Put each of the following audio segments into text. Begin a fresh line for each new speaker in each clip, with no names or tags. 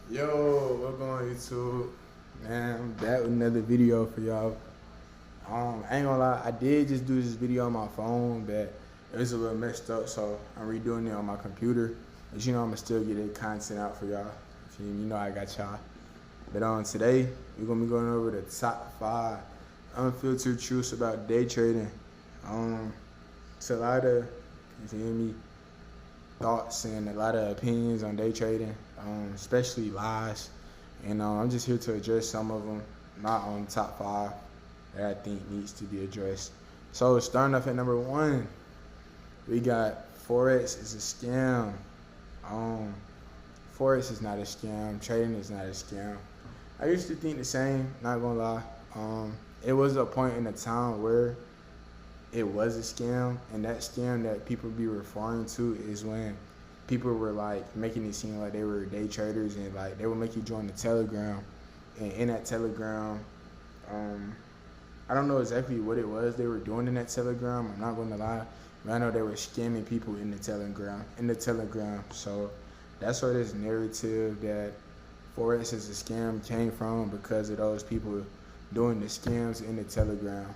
Yo, what's going on YouTube? Man, I'm back with another video for y'all. I ain't gonna lie, I did just do this video on my phone, but it was a little messed up, so I'm redoing it on my computer. But you know I'ma still get the content out for y'all. You know I got y'all. But today we're gonna be going over the top 5 unfiltered truths about day trading. It's a lot of, you feel me, thoughts and a lot of opinions on day trading, especially lies. And I'm just here to address some of them, not on top 5 that I think needs to be addressed. So starting off at number 1, we got Forex is a scam. Forex is not a scam. Trading is not a scam. I used to think the same, not gonna lie. It was a point in the time where it was a scam, and that scam that people be referring to is when people were like making it seem like they were day traders, and like they would make you join the Telegram, and in that Telegram, I don't know exactly what it was they were doing in that Telegram. I'm not gonna lie, but I know they were scamming people in the Telegram. So that's where this narrative that Forex is a scam came from, because of those people doing the scams in the Telegram.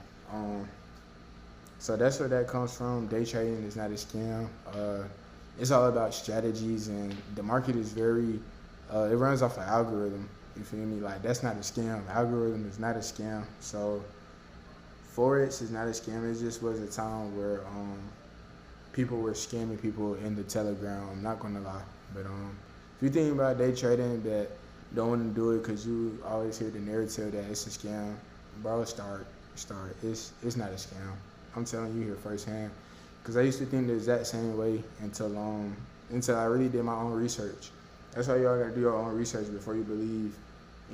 So that's where that comes from. Day trading is not a scam. It's all about strategies, and the market is very, it runs off an algorithm. You feel me? Like, that's not a scam. Algorithm is not a scam. So Forex is not a scam. It just was a time where people were scamming people in the Telegram. I'm not gonna lie. But if you think about day trading that don't want to do it because you always hear the narrative that it's a scam, bro, start. It's not a scam. I'm telling you here firsthand, because I used to think the exact same way until I really did my own research. That's why y'all gotta do your own research before you believe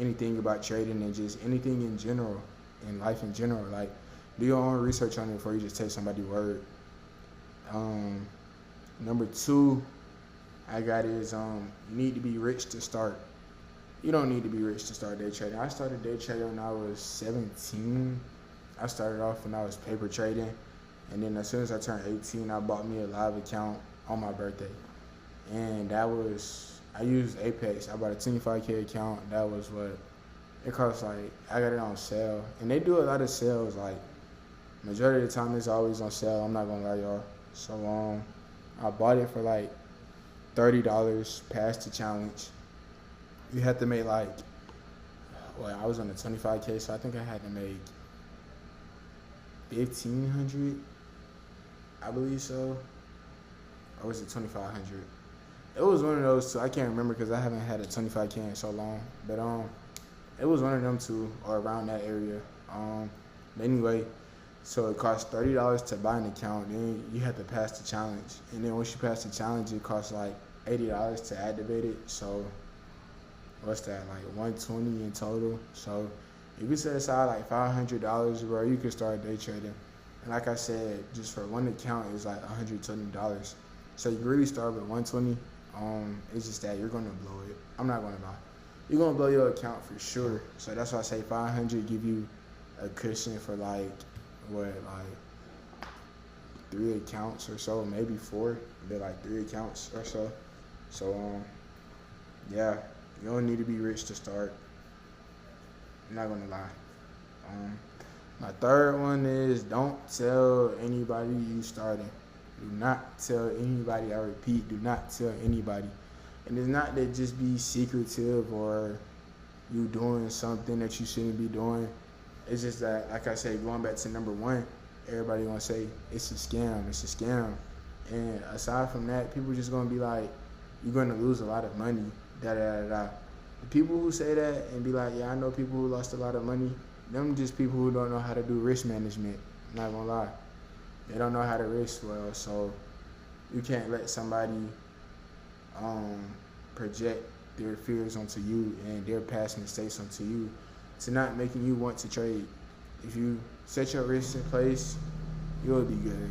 anything about trading and just anything in general, in life in general. Like, do your own research on it before you just take somebody's word. Number 2 I got is you need to be rich to start. You don't need to be rich to start day trading. I started day trading when I was 17. I started off when I was paper trading, and then as soon as I turned 18, I bought me a live account on my birthday. And I used Apex. I bought a 25K account. That was what it cost. Like, I got it on sale, and they do a lot of sales. Like, majority of the time it's always on sale. I'm not gonna lie, y'all. So I bought it for like $30, passed the challenge. You had to make like, well, I was on the 25K, so I think I had to make 1,500, I believe so, or was it 2,500? It was one of those two. I can't remember because I haven't had a 25K in so long. But it was one of them two, or around that area. But anyway, so it cost $30 to buy an account. Then you had to pass the challenge, and then once you pass the challenge, it costs like $80 to activate it. So what's that, like $120 in total? So if you set aside like $500, bro, you can start day trading. And like I said, just for one account is like $120. So you really start with $120. It's just that you're gonna blow it. I'm not gonna lie. You're gonna blow your account for sure. So that's why I say 500 give you a cushion for like 3 accounts or so, maybe 4, but like 3 accounts or so. So yeah, you don't need to be rich to start. I'm not gonna lie. My third one is don't tell anybody you starting. Do not tell anybody. I repeat, do not tell anybody. And it's not that just be secretive or you doing something that you shouldn't be doing. It's just that, like I said, going back to number 1, everybody gonna say it's a scam. It's a scam. And aside from that, people just gonna be like, you're gonna lose a lot of money. Da da da da. The people who say that and be like, yeah, I know people who lost a lot of money, them just people who don't know how to do risk management. I'm not gonna lie. They don't know how to risk well, so you can't let somebody project their fears onto you and their past mistakes onto you to not making you want to trade. If you set your risks in place, you'll be good.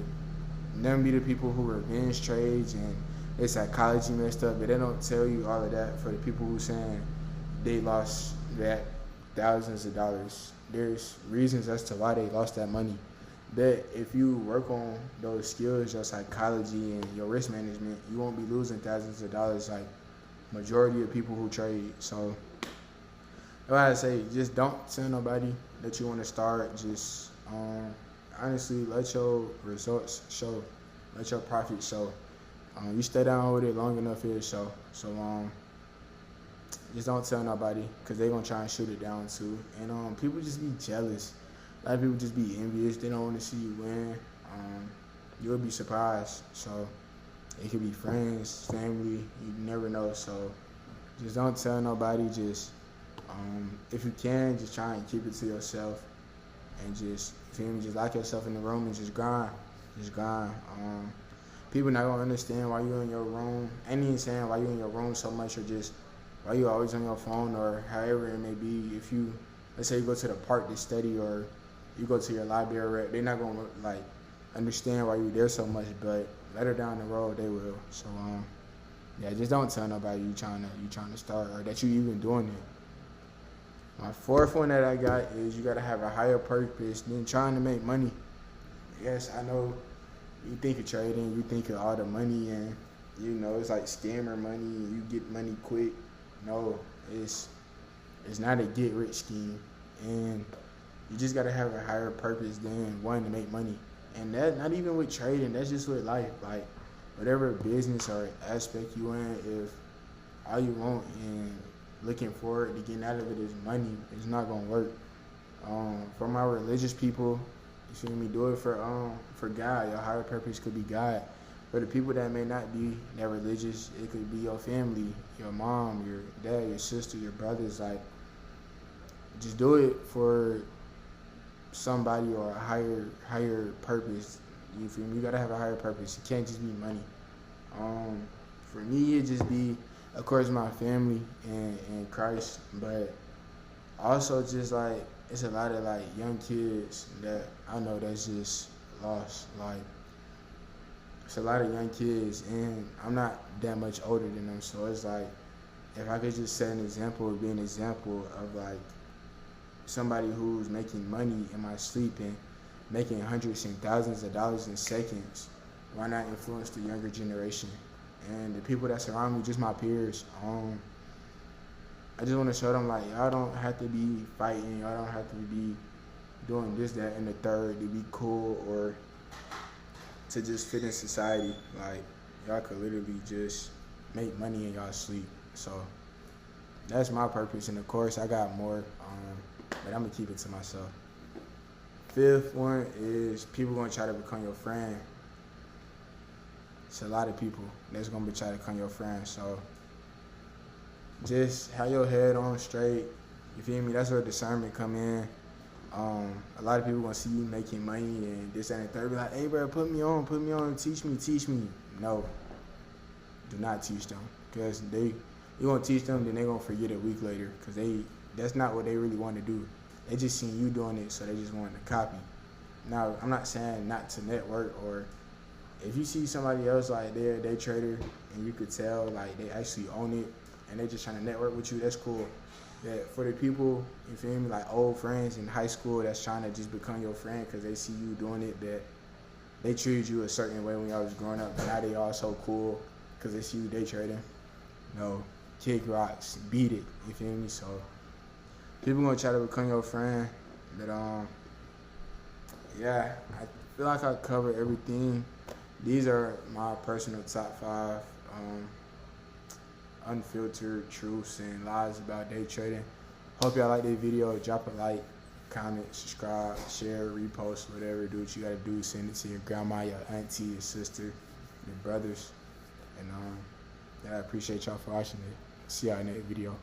And them be the people who revenge trades and their psychology messed up, but they don't tell you all of that for the people who saying they lost that thousands of dollars. There's reasons as to why they lost that money. That if you work on those skills, your psychology and your risk management, you won't be losing thousands of dollars like majority of people who trade. So that's why I say, just don't tell nobody that you want to start. Just honestly, let your results show, let your profit show. You stay down with it long enough, it'll show. So just don't tell nobody, because they're going to try and shoot it down too. And people just be jealous. A lot of people just be envious. They don't want to see you win. You'll be surprised. So it could be friends, family. You never know. So just don't tell nobody. Just if you can, just try and keep it to yourself. And just, feel me, just lock yourself in the room and just grind. Just grind. People not going to understand why you're in your room. Ain't even saying why you're in your room so much, or just why you always on your phone, or however it may be. If you, let's say you go to the park to study, or you go to your library, they're not going to like understand why you're there so much, but later down the road they will. So yeah, just don't tell nobody you trying to start, or that you even doing it. My fourth one that I got is, you gotta have a higher purpose than trying to make money. Yes, I know you think of trading, you think of all the money, and you know it's like scammer money, and you get money quick. No, it's not a get rich scheme, and you just gotta have a higher purpose than wanting to make money. And that not even with trading, that's just with life. Like whatever business or aspect you in, if all you want and looking forward to getting out of it is money, it's not gonna work. For my religious people, you feel me, do it for God. Your higher purpose could be God. For the people that may not be that religious, it could be your family, your mom, your dad, your sister, your brothers. Like, just do it for somebody or a higher purpose. You feel me? You gotta have a higher purpose. It can't just be money. For me, it just be, of course, my family and Christ, but also just like, it's a lot of like young kids that I know that's just lost. Like, it's a lot of young kids, and I'm not that much older than them, so it's like, if I could just set an example, be an example of like somebody who's making money in my sleep and making hundreds and thousands of dollars in seconds, why not influence the younger generation? And the people that surround me, just my peers, I just want to show them, like, y'all don't have to be fighting, y'all don't have to be doing this, that, and the third to be cool or to just fit in society. Like, y'all could literally just make money in y'all sleep. So that's my purpose, and of course I got more, but I'm gonna keep it to myself. Fifth one is, people gonna try to become your friend. It's a lot of people that's gonna be trying to become your friend. So just have your head on straight. You feel me? That's where discernment come in. A lot of people gonna see you making money and this and the third, be like, hey bro, put me on, teach me. No, do not teach them, because you gonna teach them, then they gonna forget a week later, because that's not what they really want to do. They just seen you doing it, so they just wanted to copy. Now, I'm not saying not to network, or if you see somebody else like they're a day trader and you could tell like they actually own it and they just trying to network with you, that's cool. That for the people, you feel me, like old friends in high school that's trying to just become your friend because they see you doing it, that they treated you a certain way when y'all was growing up, but now they all so cool because they see you day trading. No, kick rocks, beat it, you feel me? So people gonna try to become your friend, but yeah, I feel like I covered everything. These are my personal top 5 unfiltered truths and lies about day trading. Hope y'all like this video. Drop a like, comment, subscribe, share, repost, whatever. Do what you gotta do. Send it to your grandma, your auntie, your sister, your brothers. And yeah, I appreciate y'all for watching it. See y'all in the next video.